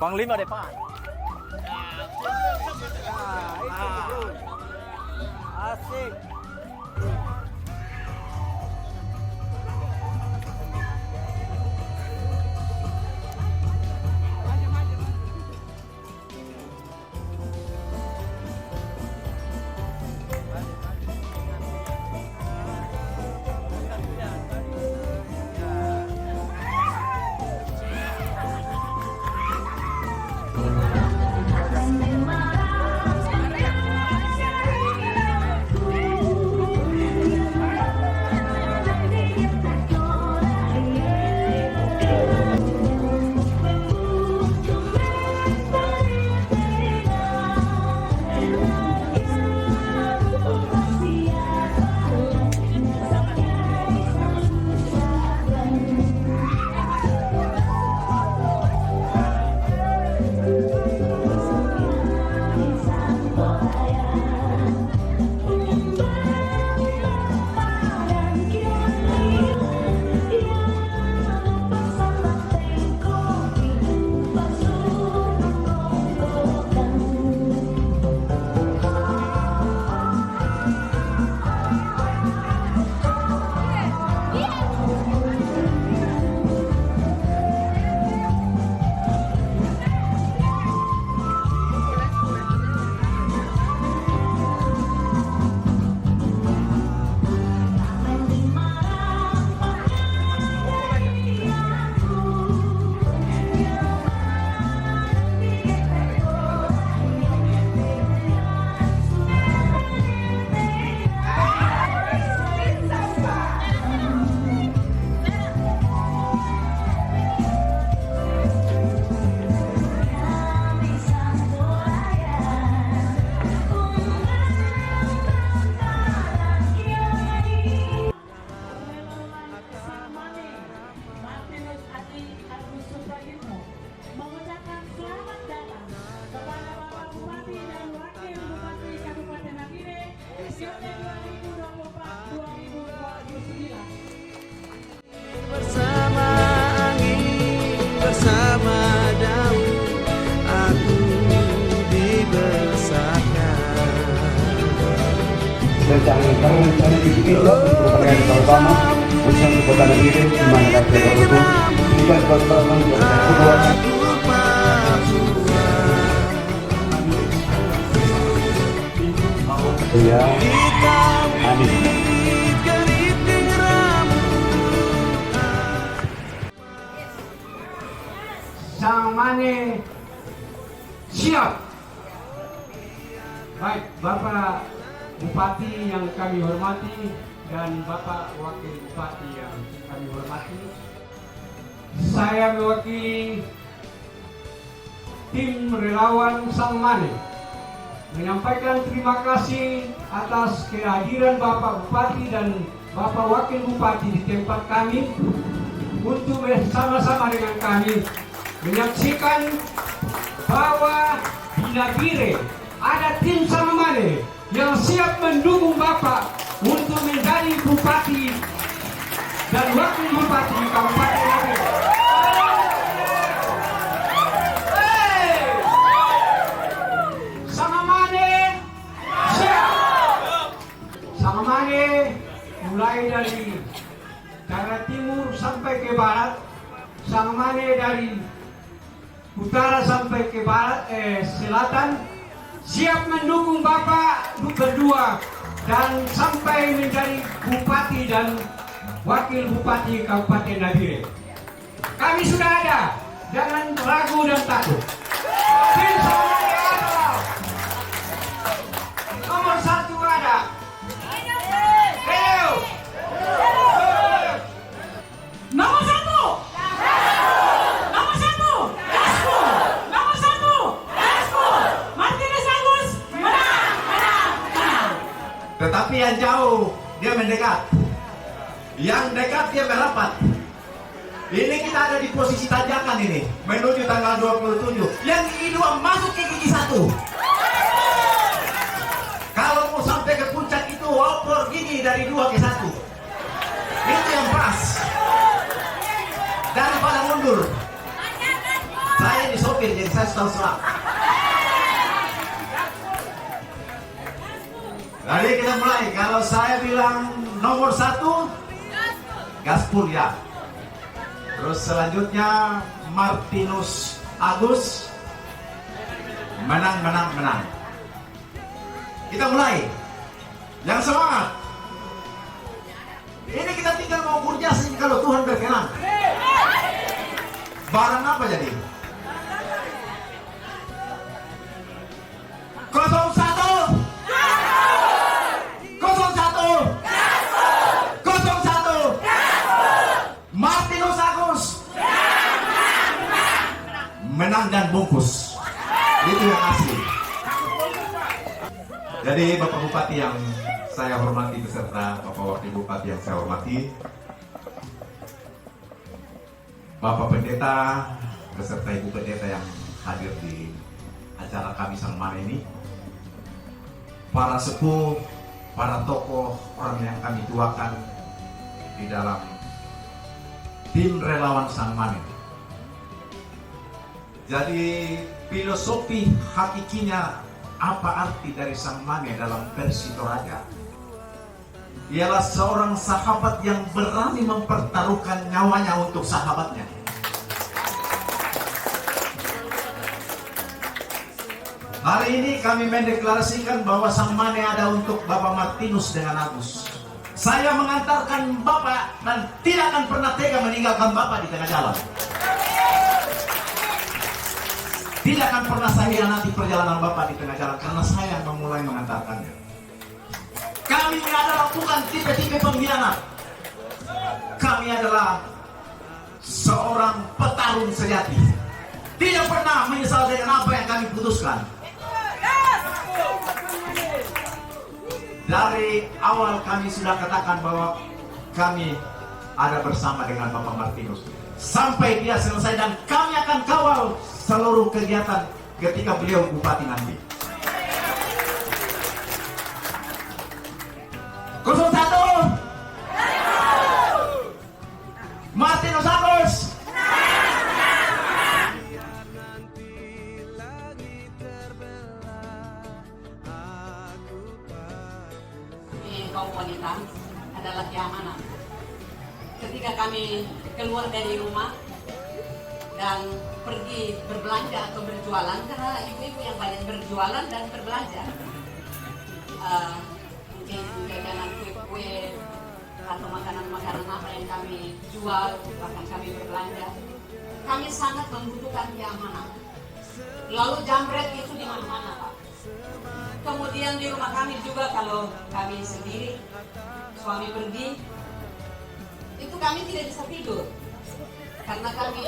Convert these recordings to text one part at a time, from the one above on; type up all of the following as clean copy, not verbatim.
Panglima depan. Asik. Bersama angin, bersama daun, aku dibesarkan. Rencana dikit merupakan yang utama urusan kota negeri di mana rakyat itu tidak berperan kedua. Iya, Anis. Sang Mane siap. Baik, Bapak Bupati yang kami hormati dan Bapak Wakil Bupati yang kami hormati, saya mewakili tim relawan Sang Mane menyampaikan terima kasih atas kehadiran Bapak Bupati dan Bapak Wakil Bupati di tempat kami untuk bersama-sama dengan kami menyaksikan bahwa di Nabire ada tim Sang Mane yang siap mendukung Bapak untuk menjadi Bupati dan Wakil Bupati di Kabupaten Nabire. Sang Mane siap. Sang Mane mulai dari daerah timur sampai ke barat, Sang Mane dari utara sampai ke barat, selatan, siap mendukung Bapak berdua dan sampai menjadi Bupati dan Wakil Bupati Kabupaten Nabire. Kami sudah ada, jangan ragu dan takut. Tim Sang Mane ada. Nomor 1 ada. Leo. Nomor 1. Nomor 1. Nomor 1. Martinez Agus. Menang. Tetapi yang jauh dia mendekat, yang dekat dia merapat. Ini kita ada di posisi tanjakan ini menuju tanggal 27. Yang gigi 2 masuk ke gigi 1. Kalau mau sampai ke puncak itu opor gigi dari 2 ke 1. Itu yang pas. Daripada mundur. Saya disopir jadi saya terserah. Jadi kita mulai. Kalau saya bilang nomor 1, Gaspur ya. Terus selanjutnya Martinus Agus. Menang. Kita mulai. Yang semangat. Ini kita tinggal mau kurjasin kalau Tuhan berkenan. Barang apa jadi? 01 Martinus Agus menang dan bungkus. Itu yang asli. Jadi Bapak Bupati yang saya hormati beserta Bapak Wakil Bupati yang saya hormati, Bapak Pendeta beserta Ibu Pendeta yang hadir di acara kami Sang Mane ini, para sepuh, para tokoh, orang yang kami tuakan di dalam tim relawan Sang Mane. Jadi filosofi hakikinya apa arti dari Sang Mane dalam versi Toraja? Ialah seorang sahabat yang berani mempertaruhkan nyawanya untuk sahabatnya. Hari ini kami mendeklarasikan bahwa Sang Mane ada untuk Bapak Martinus dengan Agus. Saya mengantarkan Bapak dan tidak akan pernah tega meninggalkan Bapak di tengah jalan. Tidak akan pernah saya hianati perjalanan Bapak di tengah jalan karena saya yang memulai mengantarkannya. Kami adalah bukan tipe-tipe pengkhianat. Kami adalah seorang petarung sejati. Tidak pernah menyesal dengan apa yang kami putuskan. Dari awal kami sudah katakan bahwa kami ada bersama dengan Bapak Martinus sampai dia selesai, dan kami akan kawal seluruh kegiatan ketika beliau bupati nanti. 01 Martinus Agus. Kaum wanita adalah keamanan. Ketika kami keluar dari rumah dan pergi berbelanja atau berjualan, karena ibu-ibu yang banyak berjualan dan berbelanja, mungkin jajanan kue-kue atau makanan-makanan apa yang kami jual, bahkan kami berbelanja, kami sangat membutuhkan keamanan. Lalu jambret itu di mana-mana, Pak. Kemudian di rumah kami juga, kalau kami sendiri, suami pergi, itu kami tidak bisa tidur karena kami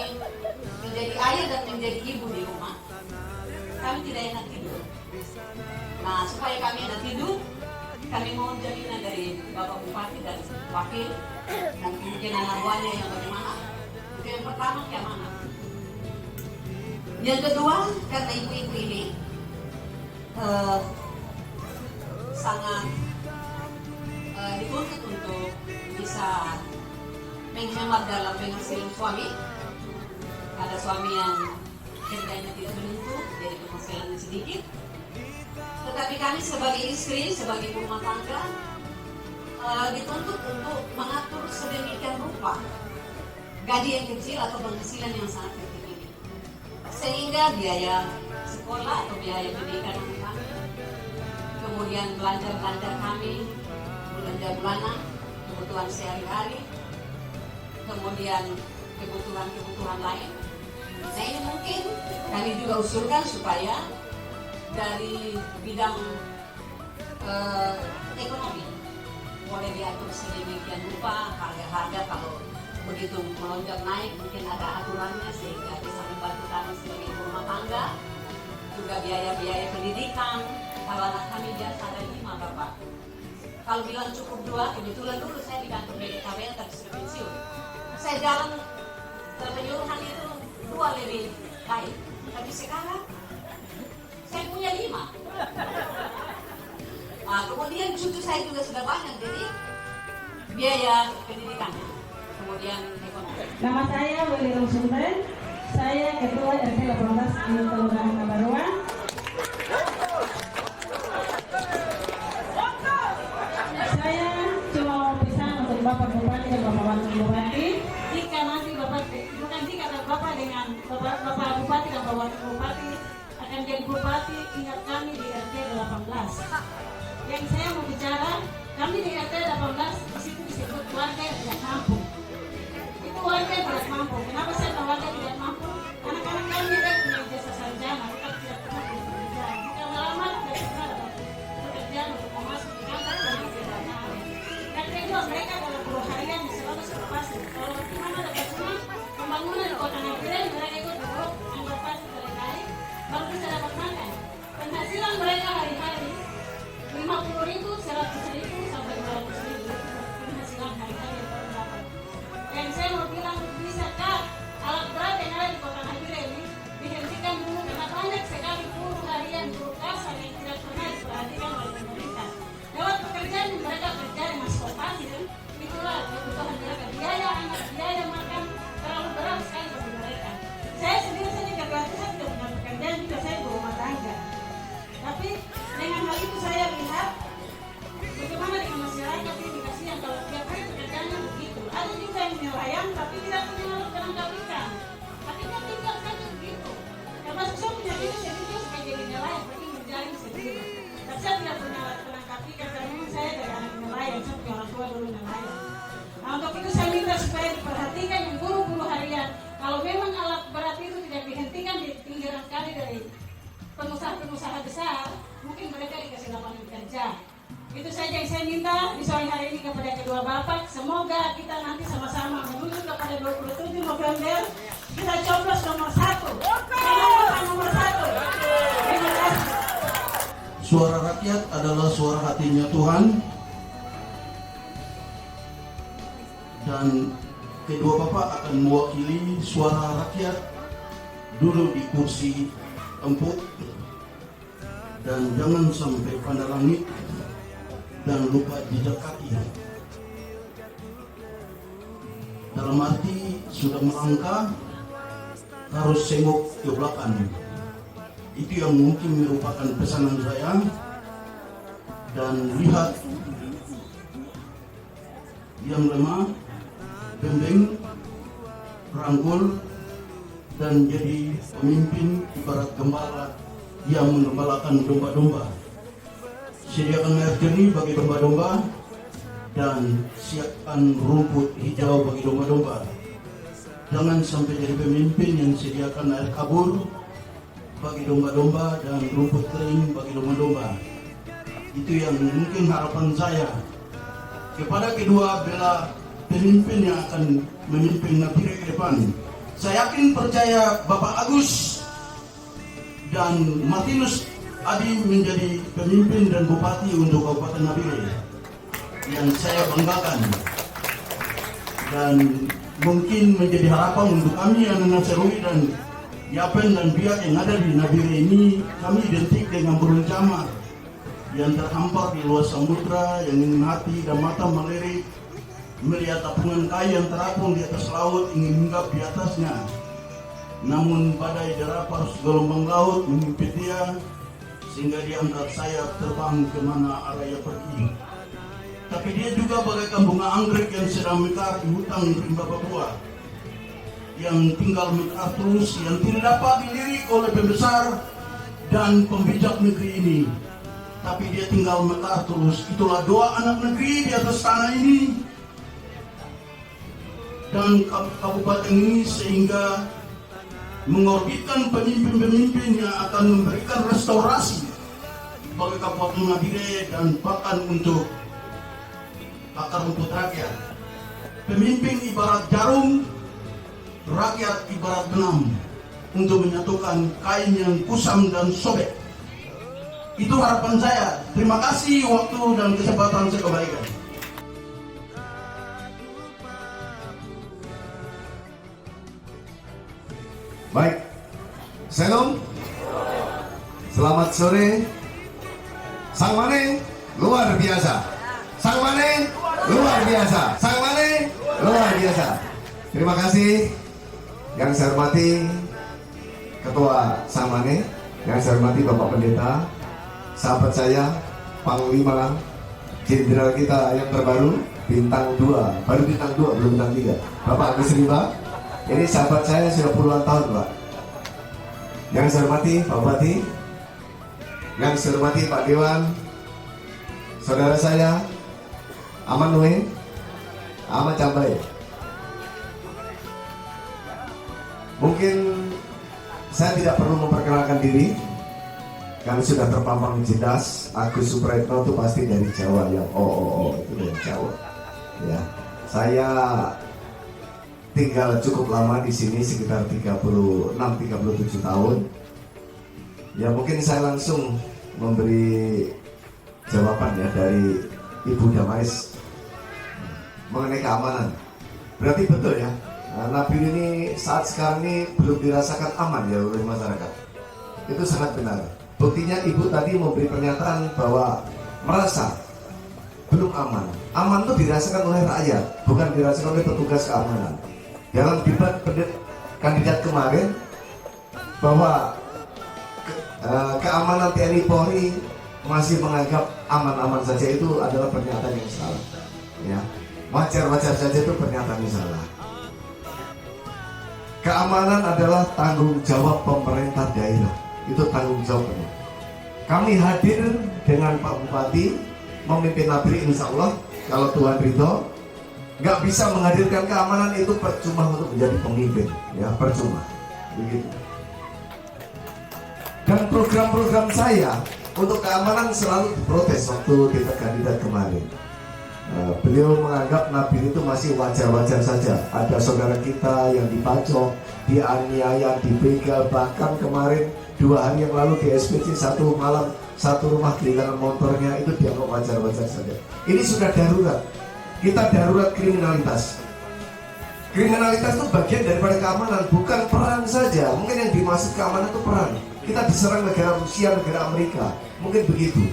menjadi ayah dan menjadi ibu di rumah. Kami tidak enak tidur. Nah, supaya kami enak tidur, kami mohon jaminan dari Bapak Bupati dan Wakil, dan kemudian anak buahnya yang bagaimana. Itu yang pertama, keamanan. Yang kedua, karena ibu-ibu ini sangat dituntut untuk bisa menghemat dalam penghasilan suami. Ada suami yang kerjanya tidak menentu, jadi penghasilannya sedikit. Tetapi kami sebagai istri, sebagai ibu rumah tangga, dituntut untuk mengatur sedemikian rupa gaji yang kecil atau penghasilan yang sangat kecil ini, sehingga biaya sekolah atau biaya pendidikan kami, kemudian belanja kami, belanja bulanan, kebutuhan sehari-hari, kemudian kebutuhan lain. Nah, ini mungkin kami juga usulkan supaya dari bidang ekonomi boleh diatur sedemikian rupa, harga-harga kalau begitu melonjak naik mungkin ada aturannya sehingga bisa membantu kami sebagai ibu rumah tangga. Juga biaya-biaya pendidikan, kalau anak kami biasa ada 5, Bapak. Kalau bilang cukup 2, kebetulan dulu saya di kantor BKKBN tapi sudah pensiun. Saya jalan penyuluhan itu 2 lebih baik, tapi sekarang saya punya 5. Nah, kemudian cucu saya juga sudah banyak, jadi biaya pendidikannya, kemudian ekonomi. Nama saya Willy Rosenberg. Saya Ketua RT 18 di Kelurahan Kabaruan. Saya cuma mau pesan untuk Bapak Bupati dan Bapak Wakil Bupati. Jika nanti Bapak dengan Bapak Bupati dan Bapak Wakil Bupati akan jadi Bupati, ingat kami di RT 18. Yang saya mau bicara, kami di RT 18 di situ disebut warga yang tidak mampu. Itu warga yang tidak mampu. Kenapa saya tahu warga tidak mampu? Anak-anak kami ada punya jasa sarjana, tetapi tidak pernah bekerja. Jika melamar tidak pernah dapat pekerjaan untuk memasuk di kantor dan tidak mau. Dan kedua, mereka dalam buruh harian yang selalu surpasi. Kalau di mana dapat uang, pembangunan di kota Nabiren, mereka ikut buruk, anggap pasti terkait, baru bisa dapat makan. Penghasilan mereka hari-hari 50.000, 100.000 sampai 200.000 penghasilan hari-hari yang mereka dapat. Yang saya mau bilang, bisakah alat berat yang ada di kota Nabiren ini dihentikan dulu karena banyak sekali buruh harian, buruh kasar yang tidak pernah diperhatikan oleh pemerintah. Lewat pekerjaan mereka kerja dengan skopasi dan itulah kebutuhan mereka. Biaya anak, biaya makan terlalu berat sekali bagi mereka. Saya sendiri saja saya tidak punya pekerjaan juga, saya berumah tangga. Tapi dengan hal itu saya lihat bagaimana dengan masyarakat ini kasihan kalau tiap hari pekerjaannya begitu. Ada juga yang nelayan tapi tidak punya alat penangkap ikan. Tapi dia tinggal saja begitu. Karena saya punya diri sendiri supaya jadi nelayan, pergi menjaring sendiri. Tapi saya tidak punya alat penangkap ikan karena memang saya dari anak nelayan, saya punya orang tua dulu nelayan. Nah untuk itu saya minta supaya diperhatikan yang buruh-buruh harian. Kalau memang alat berat itu tidak dihentikan di pinggiran kali dari pengusaha-pengusaha besar, mungkin mereka dikasih lapangan kerja. Itu saja yang saya minta di sore hari ini kepada kedua bapak. Semoga kita nanti sama-sama menuju kepada 27 November kita coblos nomor 1. Kita nomor 1. Terima kasih. Suara rakyat adalah suara hatinya Tuhan, dan kedua bapak akan mewakili suara rakyat duduk di kursi empuk, dan jangan sampai pandang langit dan lupa jejak kaki. Dalam arti sudah melangkah harus sengok ke belakang. Itu yang mungkin merupakan pesanan saya. Dan lihat yang lemah, bimbing, rangkul, dan jadi pemimpin ibarat gembala yang menggembalakan domba-domba. Sediakan air jernih bagi domba-domba dan siapkan rumput hijau bagi domba-domba. Jangan sampai jadi pemimpin yang sediakan air kabur bagi domba-domba dan rumput kering bagi domba-domba. Itu yang mungkin harapan saya kepada kedua belah pemimpin yang akan memimpin Nabiren ke depan. Saya yakin percaya Bapak Agus dan Martinus Adi menjadi pemimpin dan bupati untuk Kabupaten Nabiren yang saya banggakan, dan mungkin menjadi harapan untuk kami anak-anak Serui dan Yapen dan pihak yang ada di Nabiren ini. Kami identik dengan burung camar yang terhampar di luar samudra, yang ingin hati dan mata melirik melihat tapungan kayu yang terapung di atas laut, ingin hinggap di atasnya. Namun badai derapa gelombang laut menghimpit dia, sehingga dia angkat sayap terbang kemana arah ia pergi. Tapi dia juga bagaikan bunga anggrek yang sedang mekar di hutan rimba Papua, yang tinggal mekar terus, yang tidak dapat dilirik oleh pembesar dan pembijak negeri ini. Tapi dia tinggal mekar terus. Itulah doa anak negeri di atas tanah ini dan kabupaten ini, sehingga mengorbitkan pemimpin-pemimpin yang akan memberikan restorasi bagi Kabupaten Nabiren dan bahkan untuk akar rumput rakyat. Pemimpin ibarat jarum, rakyat ibarat benang untuk menyatukan kain yang kusam dan sobek. Itu harapan saya. Terima kasih waktu dan kesempatan saya kembalikan. Baik, Shalom, selamat sore. Sang Mane luar biasa, Sang Mane luar biasa, Sang Mane luar biasa. Terima kasih yang saya hormati Ketua Samane, yang saya hormati Bapak Pendeta, sahabat saya, Panglima Jenderal kita yang terbaru, bintang 2, baru bintang 2, belum bintang 3, Bapak Agus Rimba. Ini sahabat saya sudah puluhan tahun, Pak. Yang saya hormati Pak Bupati, yang saya hormati Pak Dewan, saudara saya Aman Nuhe, Ahmad Cambai. Mungkin saya tidak perlu memperkenalkan diri, karena sudah terpampang jelas. Agus Supraetno itu pasti dari Jawa, yang itu dari Jawa. Ya, saya tinggal cukup lama di sini, sekitar 36-37 tahun. Ya, mungkin saya langsung memberi jawaban ya dari Ibu Damais mengenai keamanan. Berarti betul ya, Nabil ini saat sekarang ini belum dirasakan aman ya oleh masyarakat. Itu sangat benar. Buktinya Ibu tadi memberi pernyataan bahwa merasa belum aman. Aman itu dirasakan oleh rakyat, bukan dirasakan oleh petugas keamanan. Dalam debat kandidat kemarin, bahwa keamanan TNI Polri masih menganggap aman-aman saja, itu adalah pernyataan yang salah. Ya, wajar-wajar saja itu pernyataan yang salah. Keamanan adalah tanggung jawab pemerintah daerah. Itu tanggung jawab. Kami hadir dengan Pak Bupati memimpin Nabil, insya Allah kalau Tuhan ridho. Nggak bisa menghadirkan keamanan itu percuma untuk menjadi pemimpin, ya percuma. Begitu. Dan program-program saya untuk keamanan selalu diprotes waktu debat kandidat kemarin. Beliau menganggap Nabil itu masih wajar-wajar saja. Ada saudara kita yang dipacok, dianiaya, dibegal, bahkan kemarin 2 hari yang lalu di SPC 1 malam 1 rumah kehilangan motornya, itu dianggap wajar-wajar saja. Ini sudah darurat. Kita darurat kriminalitas. Kriminalitas itu bagian daripada keamanan, bukan perang saja. Mungkin yang dimaksud keamanan itu perang. Kita diserang negara Rusia, negara Amerika, mungkin begitu.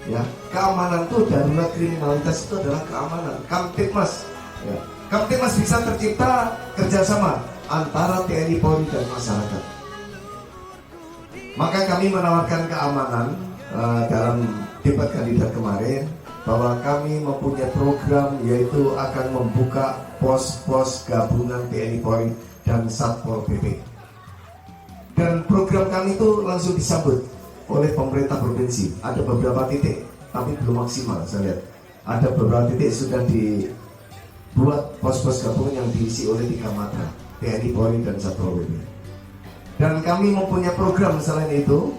Ya, keamanan itu darurat, kriminalitas itu adalah keamanan. Kamtipmas, ya. Kamtipmas bisa tercipta kerjasama antara TNI Polri dan masyarakat. Maka kami menawarkan keamanan dalam debat kandidat kemarin, bahwa kami mempunyai program yaitu akan membuka pos-pos gabungan TNI Polri dan Satpol PP. Dan program kami itu langsung disambut oleh pemerintah provinsi. Ada beberapa titik, tapi belum maksimal saya lihat. Ada beberapa titik sudah dibuat pos-pos gabungan yang diisi oleh 3 matra, TNI Polri dan Satpol PP. Dan kami mempunyai program selain itu,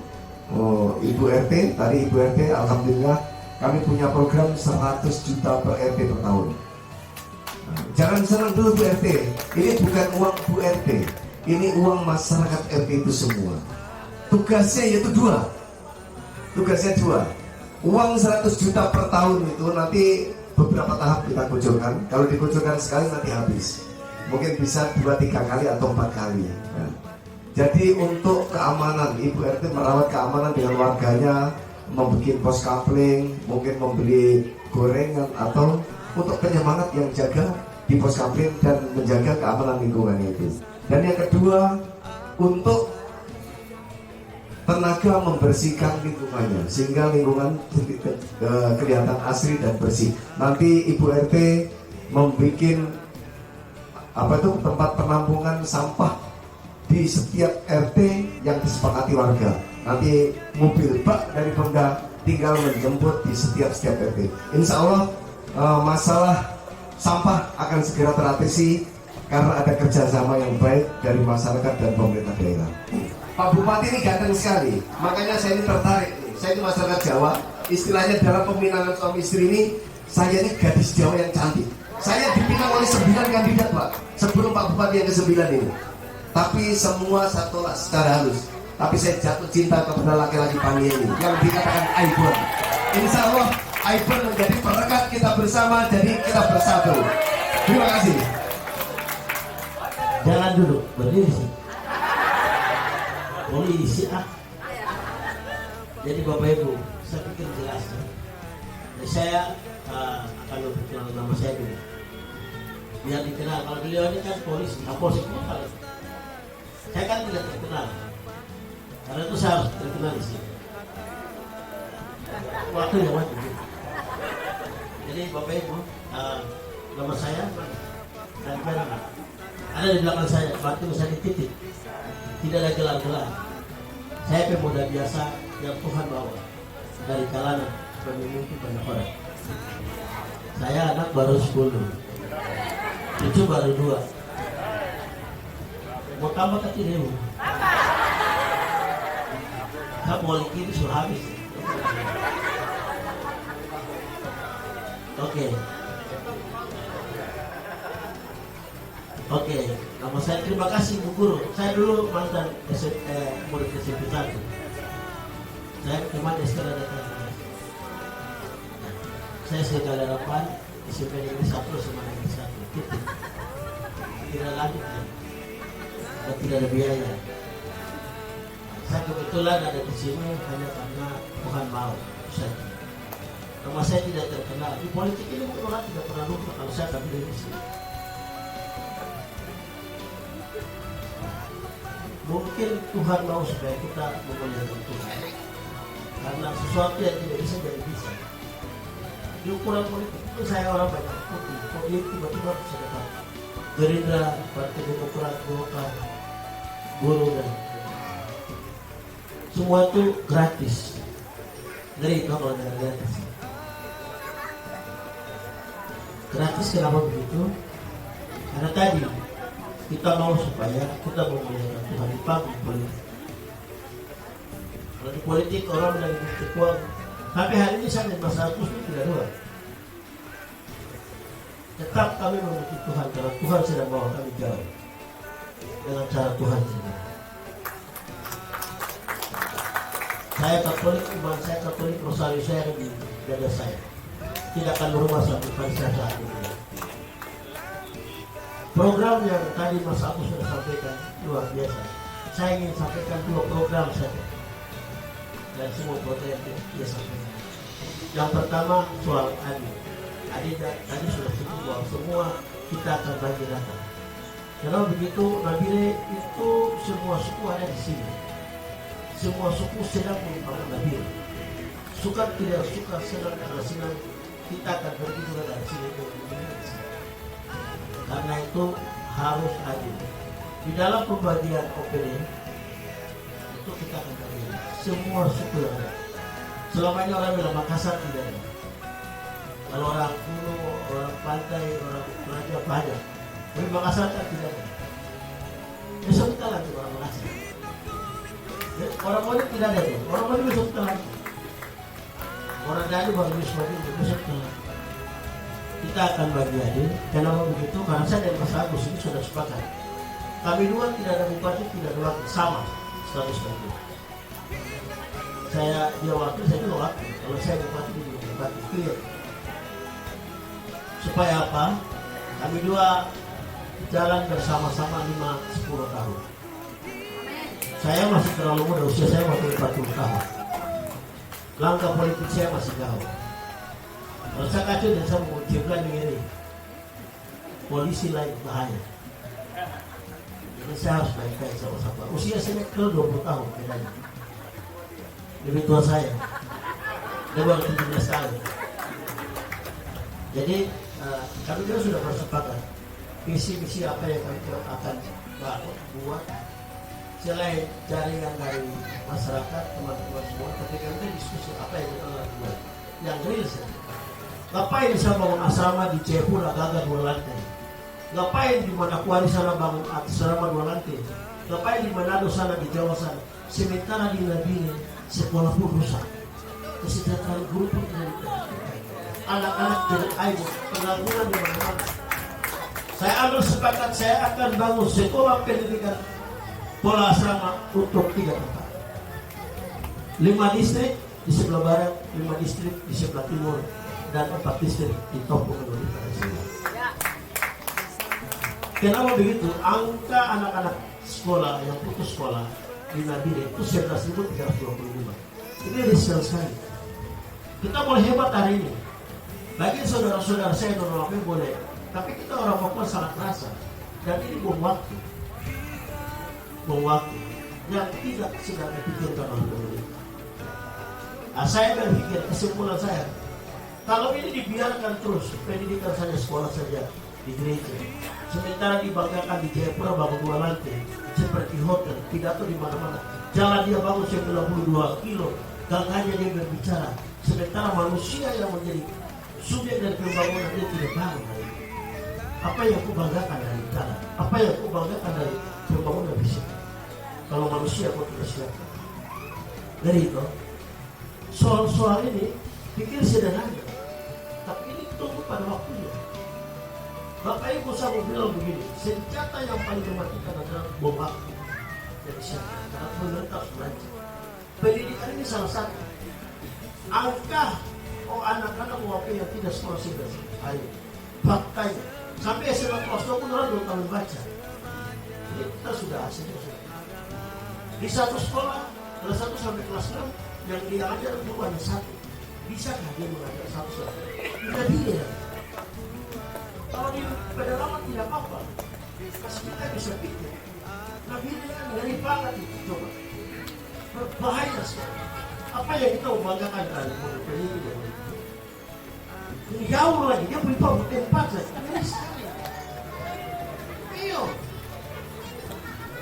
Ibu RT, tadi Ibu RT, alhamdulillah kami punya program 100 juta per RT per tahun. Jangan senang dulu Bu RT, ini bukan uang Bu RT, ini uang masyarakat RT itu semua. Tugasnya yaitu 2. Tugasnya 2. Uang 100 juta per tahun itu nanti beberapa tahap kita kucurkan. Kalau dikucurkan sekali nanti habis. Mungkin bisa 2-3 kali atau 4 kali. Ya. Jadi untuk keamanan, Ibu RT merawat keamanan dengan warganya, membuat pos kapling, mungkin membeli gorengan, atau untuk penyemangat yang jaga di pos kapling dan menjaga keamanan lingkungan itu. Dan yang kedua, untuk tenaga membersihkan lingkungannya sehingga lingkungan kelihatan asri dan bersih. Nanti Ibu RT membuat tempat penampungan sampah di setiap RT yang disepakati warga. Nanti mobil bak dari Pemda tinggal menjemput di setiap RT. Insya Allah masalah sampah akan segera teratasi karena ada kerjasama yang baik dari masyarakat dan pemerintah daerah. Pak Bupati ini ganteng sekali, makanya saya ini tertarik. Saya ini masyarakat Jawa, istilahnya dalam pembinaan suami istri ini, saya ini gadis Jawa yang cantik. Saya dipinang oleh 9 kandidat Pak, sebelum Pak Bupati yang ke-9 ini. Tapi semua saya tolak secara halus. Tapi saya jatuh cinta kepada laki-laki Pani ini yang dikatakan Aibon. Insya Allah Aibon menjadi perekat kita bersama, jadi kita bersatu. Terima kasih. Jangan duduk, berdiri sih. Polisi Jadi Bapak Ibu, saya pikir jelas ya. Saya akan memperkenalkan nama saya dulu. Biar dikenal. Kalau beliau ini kan polisi, Kapolsek Kota. Saya kan tidak terkenal. Karena itu saya harus terkenal di sini. Waktunya wajib. Jadi Bapak Ibu, nama saya dan ada di belakang saya, waktu saya dititik. Tidak ada gelar-gelar. Saya pemuda biasa yang Tuhan bawa dari kalangan pemimpin banyak orang. Saya anak baru 10, cucu baru 2. Mau tambah ke tidak? Saya politik itu sudah habis. Oke, nama saya terima kasih Bu Guru. Saya dulu mantan murid SMP 1. Saya kemarin sekolah datang. Saya sekali harapan SMP Negeri 1 sama Negeri 1. Tidak lanjut dan tidak ada biaya. Saya kebetulan ada di sini hanya karena Tuhan mau. Nama saya tidak terkenal. Di politik ini mungkin orang tidak pernah lupa kalau saya akan berdiri di sini. Mungkin Tuhan mau supaya kita memuliakan Tuhan. Karena sesuatu yang tidak bisa jadi bisa. Di ukuran politik itu saya orang banyak putih. Kok dia tiba-tiba bisa dapat Gerindra, Partai Demokrat, Golkar, Buruh dan semua itu gratis. Dari itu kalau ada gratis. Gratis kenapa begitu? Karena tadi kita mau supaya kita memuliakan Tuhan di panggung politik. Kalau di politik orang dari kekuatan, tapi hari ini saya dan Mas Agus itu tidak dua. Tetap kami memuji Tuhan karena Tuhan sedang bawa kami jauh dengan cara Tuhan sendiri. Saya Katolik, iman saya Katolik, rosario saya di dada saya. Tidak akan berubah sampai pada saat ini. Program yang tadi Mas Agus sudah sampaikan luar biasa. Saya ingin sampaikan 2 program saja dan semua program yang dia sampaikan. Yang pertama soal adil. Adil tadi sudah sebut bahwa semua kita akan bagi rata. Karena begitu Nabire itu semua suku ada di sini. Semua suku sedang membangun Nabire. Suka tidak suka, senang tidak senang, kita akan pergi juga dari sini ke sini. Karena itu harus adil. Di dalam pembagian OPD itu kita akan bagi semua suku yang ada. Selama ini orang bilang Makassar tidak ada. Kalau orang kuno, orang pantai, orang Raja banyak. Tapi Makassar kan tidak ada. Besok kita lagi orang Makassar. Orang Modik tidak ada tuh. Orang Modik besok kita lagi. Orang Dani baru besok kita lagi. Kita akan bagi adil. Kenapa begitu? Karena saya dan Mas Agus ini sudah sepakat. Kami dua tidak ada bupati, tidak ada wakil, sama status kami. Saya dia wakil, saya juga wakil. Kalau saya bupati, dia juga bupati. Clear. Supaya apa? Kami dua jalan bersama-sama 5-10 tahun. Saya masih terlalu muda, usia saya masih 40 tahun. Langkah politik saya masih jauh. Kalau saya kacau dan saya mau jeblan ini, polisi lain bahaya. Jadi saya harus baik-baik sama-sama. Usia saya ke 20 tahun bedanya. Lebih tua saya. Dia baru 17 tahun. Jadi kami juga sudah bersepakat visi-visi apa yang kami akan buat selain jaringan dari masyarakat, teman-teman semua, tapi kami diskusi apa yang kita lakukan yang real saja. Ngapain bisa bangun asrama di Jayapura gagal 2 lantai? Ngapain di Manokwari sana bangun asrama 2 lantai? Ngapain di Manado sana di Jawa sana? Sementara di Nabire sekolah pun rusak. Kesejahteraan guru pun tidak. Anak-anak dari air pengangguran di mana-mana. Saya ambil sepakat saya akan bangun sekolah pendidikan pola asrama untuk 3 tempat. 5 distrik di sebelah barat, 5 distrik di sebelah timur, dan 4 distrik di Tompong Indonesia. Kenapa begitu? Angka anak-anak sekolah yang putus sekolah di Nabire itu 11.325. Ini risiko sekali. Kita boleh hebat hari ini. Bagi saudara-saudara saya non-Papua boleh, tapi kita orang Papua sangat rasa dan ini bom waktu. yang tidak sedang dipikirkan oleh pemerintah. Nah, saya berpikir, kesimpulan saya, kalau ini dibiarkan terus, pendidikan saja, sekolah saja di gereja, sementara dibanggakan di Jayapura bangun 2 lantai, seperti hotel, pidato di mana-mana, jalan dia bangun 92 kilo, ganganya dia berbicara, sementara manusia yang menjadi subjek dari pembangunan dia tidak bangun. Apa yang aku banggakan dari jalan? Apa yang aku banggakan dari pembangunan fisik? Kalau manusia kok tidak siapkan. Dari itu, soal-soal ini pikir sederhana, tapi ini tunggu pada waktunya. Bapak Ibu saya mau bilang begini, senjata yang paling mematikan adalah bom waktu. Jadi siapa? Karena pemerintah harus belajar. Pendidikan ini salah satu. Angka anak-anak wakil yang tidak sekolah sih, ayo faktanya sampai SMA kelas 2 pun orang belum tahu baca. Jadi kita sudah asing. Di satu sekolah kelas 1 sampai kelas 6 yang dia ajar itu hanya 1. Bisakah dia mengajar 1 saja? Tidak dia. Kalau di pedalaman tidak apa-apa, kasih kita bisa pikir. Nah ini kan dari banget itu, coba berbahaya sekali. Apa yang kita banggakan dari pendidikan ini jauh lagi, dia punya tempat lagi, ini sekali. Iyo,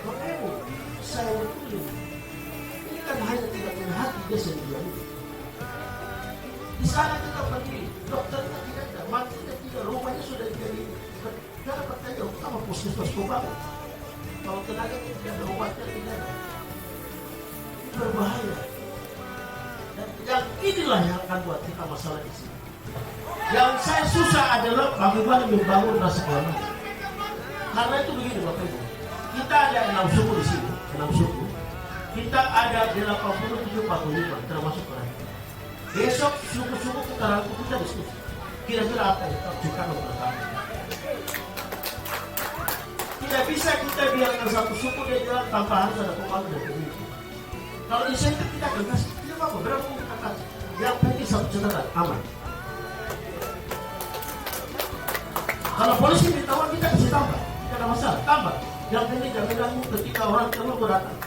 Bapak Ibu, saya betul ini kan hanya tidak punya hati dia sendiri. Di sana kita pergi, dokternya tidak ada, matinya tidak, rumahnya sudah jadi. Jangan bertanya, utama puskesmas bangun. Kalau tenaga tidak ada, obatnya tidak ada. Ini berbahaya. Dan yang inilah yang akan buat kita masalah di sini. Yang saya susah adalah bagaimana membangun rasa keamanan. Karena itu begini Bapak Ibu, kita ada 6 suku di sini, 6 suku. Kita ada 87-45 termasuk orang. Besok suku-suku kita rangkum, kita diskusi. Kira-kira apa yang kita lakukan untuk kami? Tidak bisa kita biarkan satu suku dia jalan tanpa harus ada pembantu dan pemimpin. Kalau insentif kita akan kasih, tidak apa-apa, berapa pun kita kasih. Yang penting satu catatan, aman. Kalau polisi minta uang kita kasih tambah, tidak ada masalah, tambah. Yang penting jangan ganggu ketika orang telepon datang.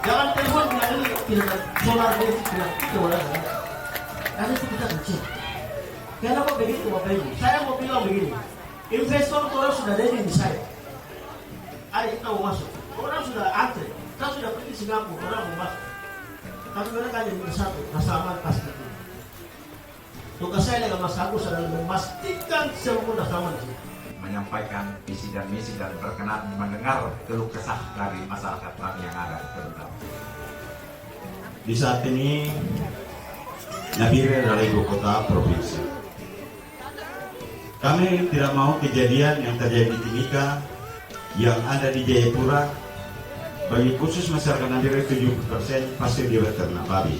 Jangan telepon bilang ini tidak ada solar dia bilang tidak boleh ada. Karena itu kita kecil. Kenapa begitu Bapak Ibu? Saya mau bilang begini, investor orang sudah ada di saya. Ayo kita mau masuk, orang sudah antri, kita sudah pergi Singapura, orang mau masuk. Tapi mereka hanya minta satu, rasa aman pasti. Tugas saya dengan Mas Agus adalah memastikan semua rasa aman. Menyampaikan visi dan misi dan berkenan mendengar keluh kesah dari masyarakat kami yang ada terutama. Di saat ini Nabire adalah ibu kota provinsi. Kami tidak mau kejadian yang terjadi di Timika yang ada di Jayapura. Bagi khusus masyarakat Nabire 70% pasti dia beternak babi.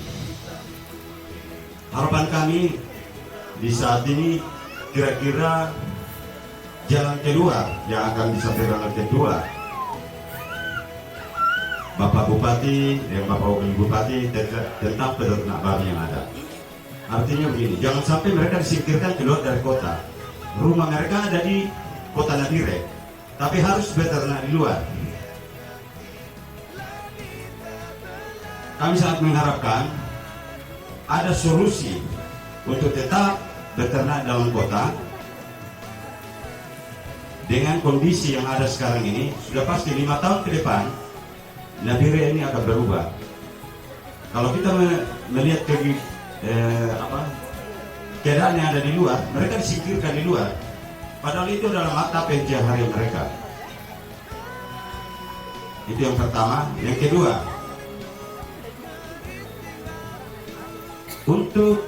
Harapan kami di saat ini kira-kira jalan kedua yang akan disampaikan oleh kedua Bapak Bupati dan Bapak Wakil Bupati tentang peternak babi yang ada. Artinya begini, jangan sampai mereka disingkirkan keluar dari kota. Rumah mereka ada di kota Nabire, tapi harus beternak di luar. Kami sangat mengharapkan ada solusi untuk tetap beternak dalam kota. Dengan kondisi yang ada sekarang ini, sudah pasti 5 tahun ke depan Nabire ini akan berubah. Kalau kita melihat keadaan yang ada di luar, mereka disingkirkan di luar. Padahal itu adalah mata pencaharian mereka. Itu yang pertama. Yang kedua, untuk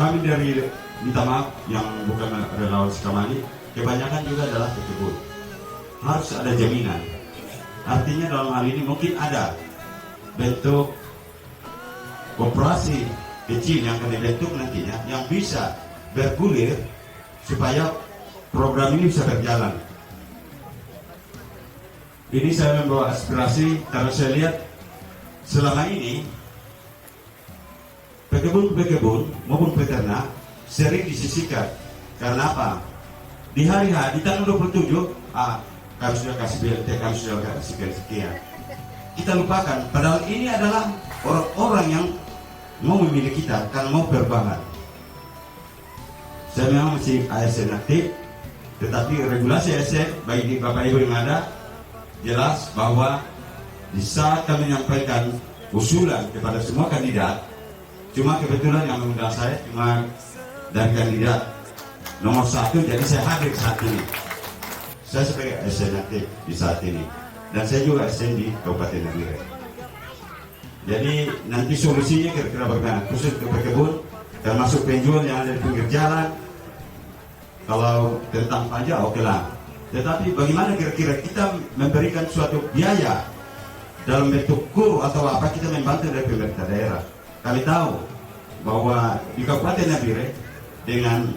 kami dari minta maaf yang bukan relawan Sukamani, kebanyakan juga adalah pekebun. Harus ada jaminan. Artinya dalam hal ini mungkin ada bentuk koperasi kecil yang akan dibentuk nantinya yang bisa bergulir supaya program ini bisa berjalan. Ini saya membawa aspirasi karena saya lihat selama ini pekebun maupun peternak sering disisihkan. Karena apa? Di hari H, di tanggal 27, kami sudah kasih BLT, kami sudah kasih sekian. kita lupakan. Padahal ini adalah orang-orang yang mau memilih kita karena mau berbangan. Saya memang masih ASN aktif, tetapi regulasi ASN bagi Bapak Ibu yang ada jelas bahwa di saat kami menyampaikan usulan kepada semua kandidat, cuma kebetulan yang mengundang saya cuma dari kandidat nomor 1, jadi saya hadir saat ini. Saya sebagai ASN aktif di saat ini, dan saya juga ASN di Kabupaten Nabire. Jadi nanti solusinya kira-kira bagaimana, khusus ke berkebun, termasuk penjual yang ada di pinggir jalan. Kalau tentang pajak oke lah, tetapi bagaimana kira-kira kita memberikan suatu biaya dalam bentuk kur atau apa, kita membantu dari pemerintah daerah. Kami tahu bahwa di Kabupaten Nabire dengan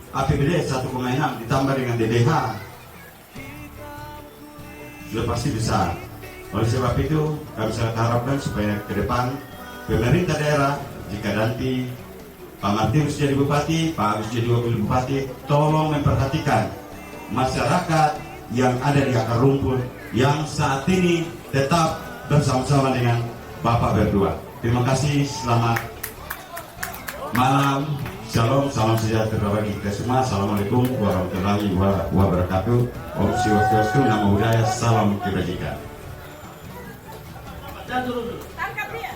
APBD 1,6 ditambah dengan DBH sudah pasti besar. Oleh sebab itu kami sangat harapkan supaya ke depan pemerintah daerah, jika nanti Pak Martinus jadi bupati, Pak Agus jadi wakil bupati, tolong memperhatikan masyarakat yang ada di akar rumput yang saat ini tetap bersama-sama dengan Bapak berdua. Terima kasih, selamat malam, shalom, salam sejahtera bagi kita semua. Assalamualaikum warahmatullahi wabarakatuh. Om Swastiastu, Namo Buddhaya, salam kebajikan. Tangkap dia.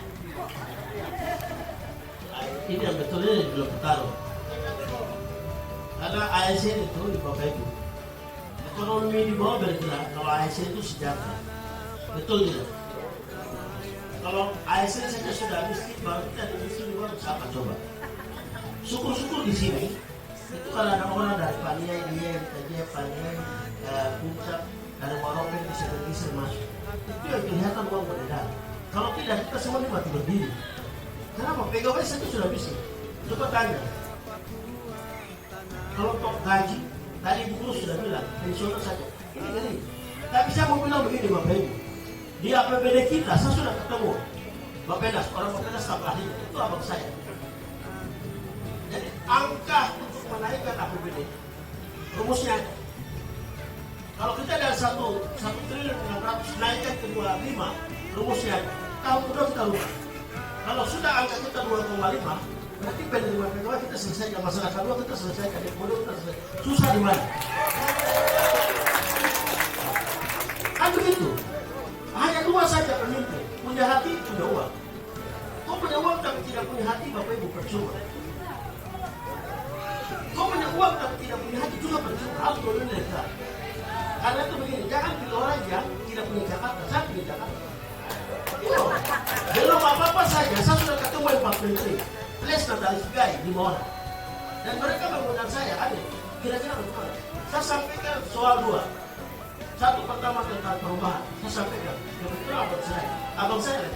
Ini yang betulnya belum taruh. Karena ASN itu di Bapak Ibu, ekonomi di bawah bergerak. Kalau ASN itu sejahtera, betul tidak? Kalau ASN saja sudah miskin, baru kita di miskin di bawah siapa coba? Syukur-syukur di sini itu kalau ada orang dari Paniai, dia kita Paniai, Puncak, dari Maroke bisa masuk. Itu yang kelihatan uang beredar. Kalau tidak, kita semua ini mati berdiri. Kenapa? Pegawai saja sudah bisa. Coba tanya. Kalau untuk gaji, tadi Bu Guru sudah bilang, pensiunan saja. Ini gini. Tapi saya mau bilang begini Bapak Ibu. Di APBD kita, saya sudah ketemu Bapak Penas, orang Bapak Penas staf ahli, itu abang saya. Jadi angka untuk menaikkan APBD, rumusnya ada. Kalau kita dari 1 triliun 600 naikkan ke 25, rumusnya ada. Tahun kedua kita lupa. Kalau sudah angka kita 2,5, berarti penerimaan pegawai kita selesaikan, masalah kedua kita selesaikan, yang kedua kita selesaikan. Susah di mana? Kan begitu. Hanya 2 saja pemimpin, punya hati, punya uang. Kau punya uang tapi tidak punya hati, Bapak Ibu percuma. Kau punya uang tapi tidak punya hati juga percuma. Harus berlebihan. Karena itu begini, jangan pilih orang yang tidak punya Jakarta. Saya pilih Jakarta. Belum apa-apa saja, saya sudah ketemu 4 menteri. Plus Natalis Gai di Mona. Dan mereka mengundang saya, ada kira-kira bagaimana? Saya sampaikan soal 2. Satu pertama tentang perubahan. Saya sampaikan, kebetulan abang saya,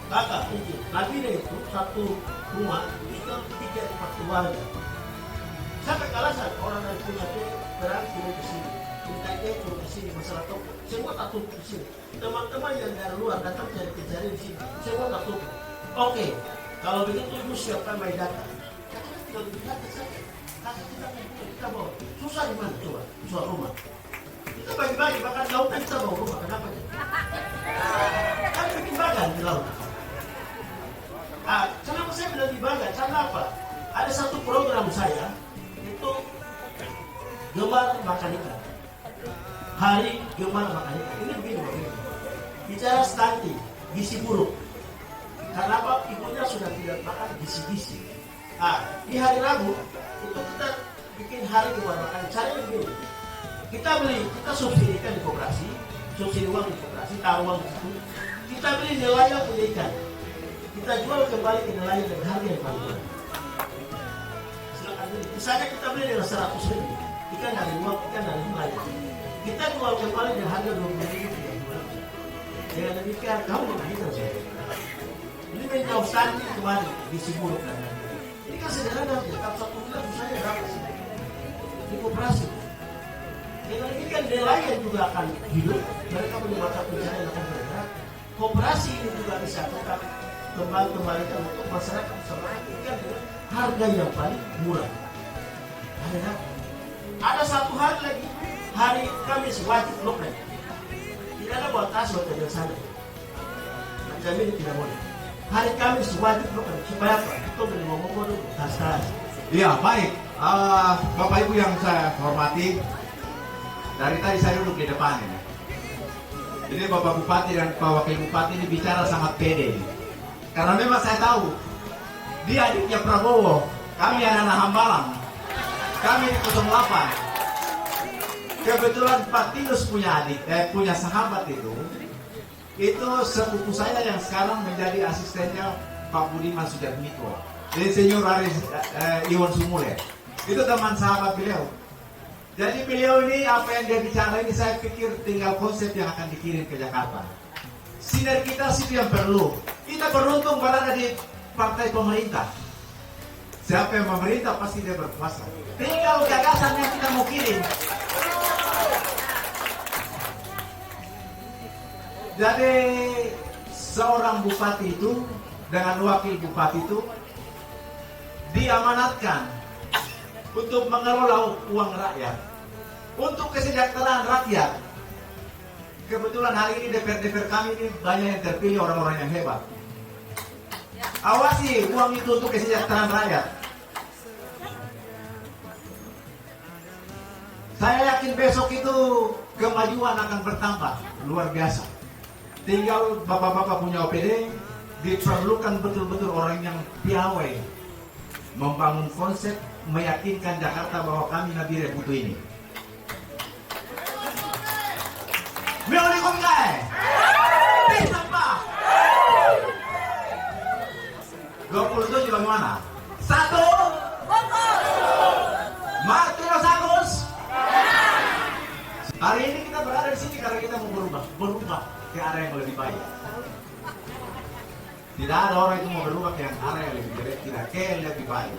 kakak, itu, Nabire itu satu rumah, itu 3-4 keluarga. Sampai kalasan orang yang punya berang turun ke sini. Kita turun ke sini, masalah toko. Semua tak tutup di sini. Teman-teman yang dari luar datang cari-cari di sini. Semua tak tutup. Oke, kalau begitu ibu siapkan my data. Kita tinggal di data saja. Kasih kita bawa. Susah di mana coba? Soal rumah. Kita bagi-bagi, bahkan lautan kita bawa rumah. Kenapa? Kan bikin bagan di laut. Kenapa saya bilang di bagan? Karena apa? Ada satu program saya, itu gemar makan ikan. Hari gemar makan ikan. Ini begini. Bicara stunting, gizi buruk. Karena apa? Ibunya sudah tidak makan gizi-gizi. Di hari Rabu itu kita bikin hari gemar makan. Caranya begini. Kita subsidikan di koperasi, subsidi uang di koperasi, taruh uang di situ. Kita beli nelayan punya ikan. Kita jual kembali ke nelayan dengan harga yang paling murah. Silakan beli. Misalnya kita beli dengan 100.000, ikan dari luar, ikan dari nelayan. Kita jual kembali dengan harga 20.000. Dengan demikian kamu mengahitan saya. Ini menjauh sandi kembali gizi buruk dan lain-lain. Ini kan sederhana saja. Kalau 1 bulan saya dapat di koperasi. Dengan demikian nelayan juga akan hidup. Mereka punya mata pencarian yang akan bergerak. Koperasi ini juga bisa tetap kembalikan untuk masyarakat bersama ikan dengan harga yang paling murah. Ada satu hari lagi, hari Kamis wajib lockdown. Tidak ada buat tas buat dari sana. jam ini tidak boleh. Hari Kamis wajib bukan supaya apa? Kita boleh ngomong dulu tas-tas. Iya, baik. Bapak Ibu yang saya hormati, dari tadi saya duduk di depan ini. Jadi Bapak Bupati dan Pak Wakil Bupati ini bicara sangat pede. Karena memang saya tahu, dia adiknya Prabowo, kami anak-anak Hambalang, kami di 08. Kebetulan Pak Tinus punya adik, punya sahabat itu sepupu saya yang sekarang menjadi asistennya Pak Budiman Sujatmiko. Insinyur Iwan Sumule. Itu teman sahabat beliau. Jadi beliau ini apa yang dia bicara ini saya pikir tinggal konsep yang akan dikirim ke Jakarta. Sinergitas itu yang perlu. Kita beruntung berada di partai pemerintah. Siapa yang memerintah pasti dia berkuasa. Tinggal gagasan yang kita mau kirim. Jadi seorang bupati itu dengan wakil bupati itu diamanatkan untuk mengelola uang rakyat, untuk kesejahteraan rakyat. Kebetulan hari ini DPR kami ini banyak yang terpilih orang-orang yang hebat. Awasi uang itu untuk kesejahteraan rakyat. Saya yakin besok itu kemajuan akan bertambah luar biasa. Tinggal bapak-bapak punya OPD, diperlukan betul-betul orang yang piawai membangun konsep, meyakinkan Jakarta bahwa kami Nabire butuh ini. Meoli komkai, bisa pak. 27 bagaimana? 1 Martino Agus. Hari ini kita berada di sini karena kita mau berubah ke arah yang lebih baik. Tidak ada orang itu mau berubah ke arah yang lebih jelek, tidak ke yang lebih baik.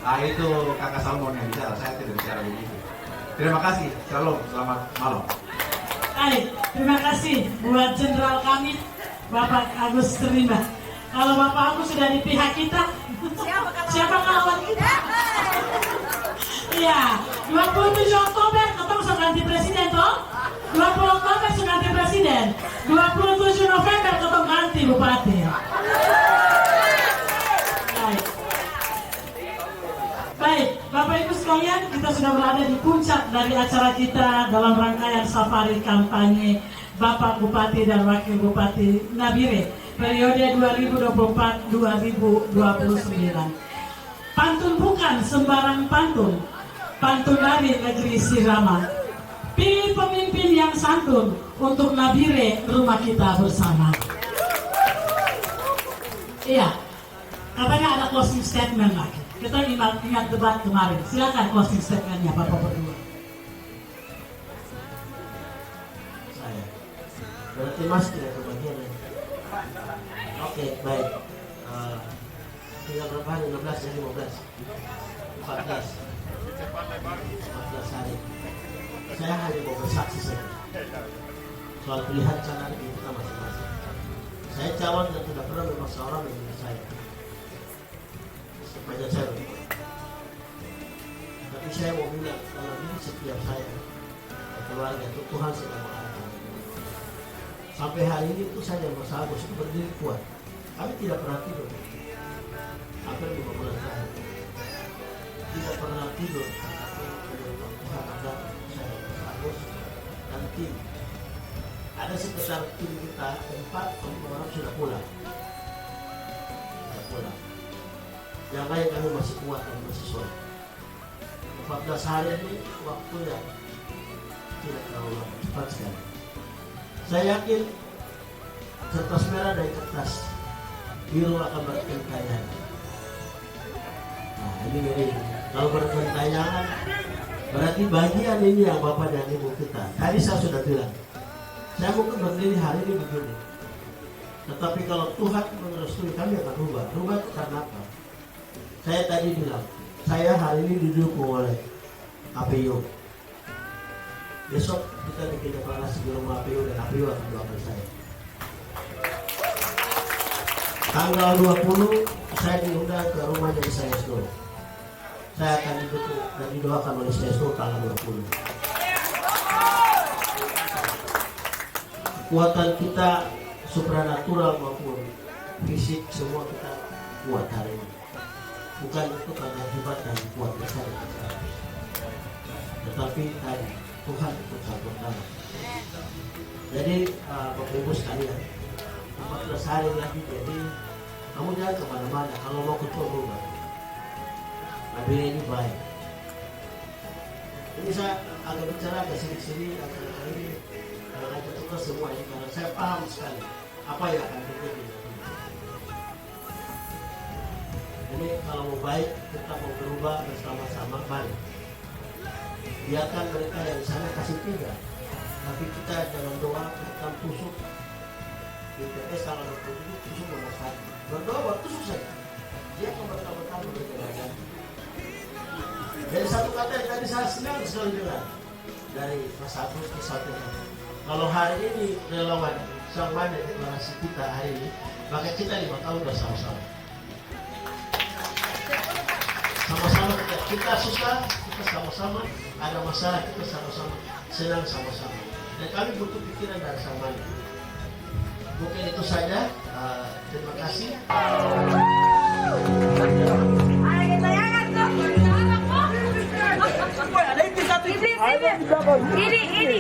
Nah itu kakak Salmon yang bicara, saya tidak bicara begitu. Terima kasih, shalom, selamat malam. Baik, terima kasih buat jenderal kami, Bapak Agus Rimba. Kalau Bapak Agus sudah di pihak kita, siapa kawan kita? Iya, 27 Oktober ketemu sudah ganti presiden toh? 20 Oktober sudah ganti presiden, 27 November ketemu ganti bupati. Baik, Bapak Ibu sekalian, kita sudah berada di puncak dari acara kita dalam rangkaian safari kampanye Bapak Bupati dan Wakil Bupati Nabire periode 2024-2029. Pantun bukan sembarang pantun, pantun dari negeri Sirama. Pilih pemimpin yang santun untuk Nabire rumah kita bersama. Iya, katanya ada closing statement lagi. Kita ingat debat kemarin. Silakan closing statementnya Bapak berdua. Saya. Berarti Mas tidak kebagian ya? Oke, baik. Tinggal berapa hari? 16 jadi 15. 14 hari. Saya hanya mau bersaksi saja soal pilihan calon kita masing-masing. Saya calon yang tidak pernah memaksa orang menjadi saya. Sepanjang saya berbuat. Tapi saya mau bilang dalam diri setiap saya dan keluarga itu Tuhan sedang mengarahkan. Sampai hari ini itu saya dan Mas Agus itu berdiri kuat. Kami tidak pernah tidur. Hampir 5 bulan terakhir. Tidak pernah tidur. Tuhan ada saya dan Mas Agus dan tim. Ada sekitar tim kita 4-5 orang sudah pulang. Yang lain kami masih kuat dan masih solid. 14 hari ini waktu yang tidak terlalu lama, cepat sekali. Saya yakin kertas merah dan kertas biru akan berkentayangan. Nah ini kalau berkentayangan berarti bagian ini yang Bapak dan Ibu kita. Tadi saya sudah bilang, saya mungkin berdiri hari ini begini. Tetapi kalau Tuhan merestui kami akan rubah. Rubah karena apa? Saya tadi bilang, saya hari ini didukung oleh APU. Besok kita bikin deklarasi di rumah APU dan APU akan doakan saya. Tanggal 20 saya diundang ke rumahnya di CSGO. Saya akan didukung dan didoakan oleh CSGO tanggal 20. kekuatan kita supranatural maupun fisik semua kita kuat hari ini. Bukan itu karena hebat dan kuat besar, tetapi tadi Tuhan itu sangat utama. Jadi Bapak Ibu sekalian, 14 hari lagi, jadi kamu jangan kemana-mana. Kalau mau ketua rumah, Nabila ini baik. Ini saya agak bicara ke sini-sini, agak ini agak tukar semua ini karena saya paham sekali apa yang akan terjadi. Ini kalau mau baik, kita mau berubah bersama-sama, mari. Biarkan mereka yang di sana kasih tiga, tapi kita dalam doa kita tusuk. Di TPS kalau tusuk nomor 1. Berdoa buat tusuk saja. Dia akan berkata-kata berjalan. Dari satu kata yang tadi saya senang sekali dengar dari Mas Agus disampaikan. Kalau hari ini relawan Sang Mane deklarasi kita hari ini, maka kita 5 tahun bersama-sama. Sama-sama kita susah, kita sama-sama ada masalah, kita sama-sama senang sama-sama. Dan kami butuh pikiran dari Sang Mane. Mungkin itu saja. Terima kasih.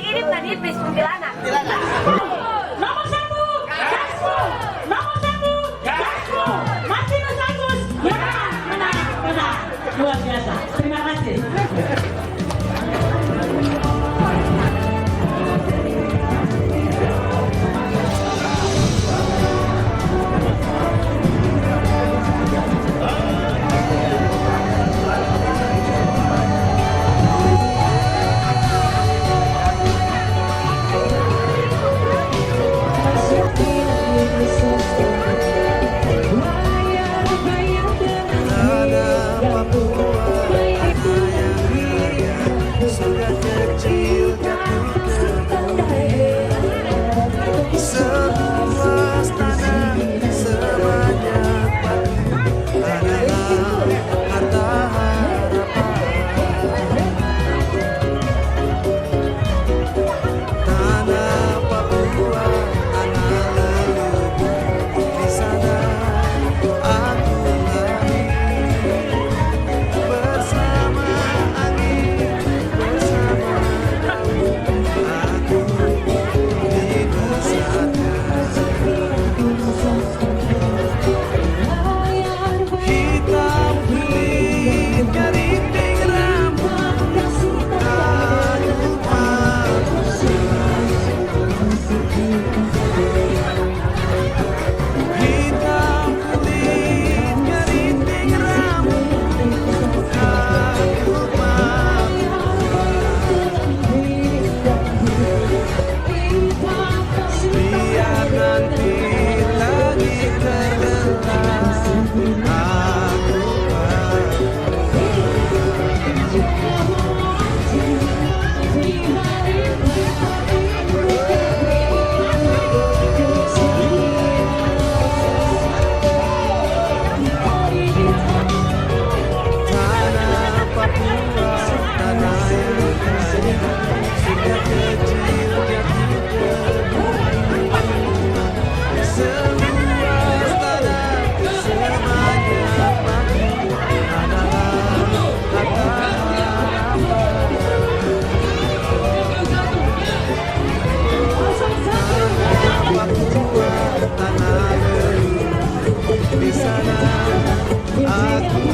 Ini menipis kuntilanak. Nomor 1, Gasku. Nomor 1, Gasku. Masih Mas Agus. Ya, benar. Luar biasa. Terima kasih. Di sana aku